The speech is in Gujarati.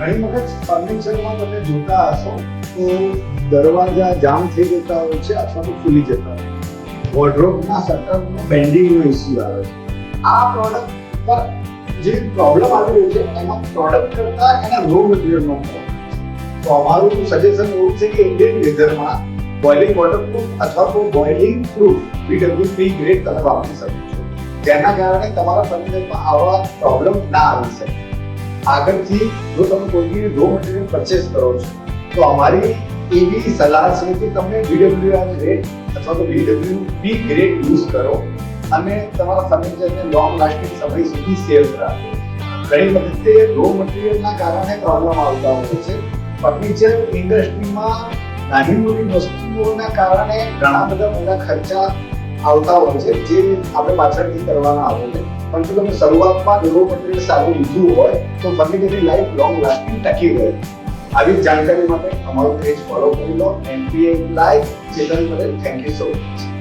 ઘણી વખત ફર્નિચરમાં તમે જોતા હશો તો દરવાજા જામ થઈ જતા હોય છે અથવા તો ખુલી જતા હોય છે. વોર્ડરોબના શટરનો બેન્ડિંગનો ઇસ્યુ આવે છે. આ પ્રોડક્ટ પર જે પ્રોબ્લેમ આવી રહ્યો છે એમાં પ્રોડક્ટ કરતાં એના રો મટીરિયલનો પ્રોબ્લેમ. તો અમારું સજેશન એવું છે કે ઇન્ડિયન લેધરમાં બોઇલિંગ વોટરપ્રૂફ અથવા તો બોઇલિંગ પ્રૂફ BWP ગ્રેડ તમે વાપરી શકો છો, જેના કારણે તમારા ફર્નિચરમાં આવા પ્રોબ્લેમ ના આવી શકે. આગળથી જો તમે કોઈ બી રો મટીરિયલ પરચેસ કરો છો તો અમારી એવી સલાહ છે કે તમે BWR ગ્રેડ અથવા તો BWP ગ્રેડ યુઝ કરો અને તમારા ફર્નિચરને લોંગ લાસ્ટિંગ સમય સુધી સેફ રાખો. ઘણી વખતે રો મટીરિયલના કારણે પ્રોબ્લેમ આવતા હોય છે. ફર્નિચર ઇન્ડસ્ટ્રીમાં નાની મોટી વસ્તુઓના કારણે ઘણા બધા મોટા ખર્ચા આવતા હોય છે જે આપણે પાછળથી કરવાના આવે છે. પણ જો તમે શરૂઆતમાં રો મટીરિયલ સારું લીધું હોય તો ફર્નિચરની લાઈફ લોંગ લાસ્ટિંગ ટકી રહે. આવી જ જાણકારી માટે અમારો પેજ ફોલો કરી લો. NPA live Chetan Patel. Thank you so much.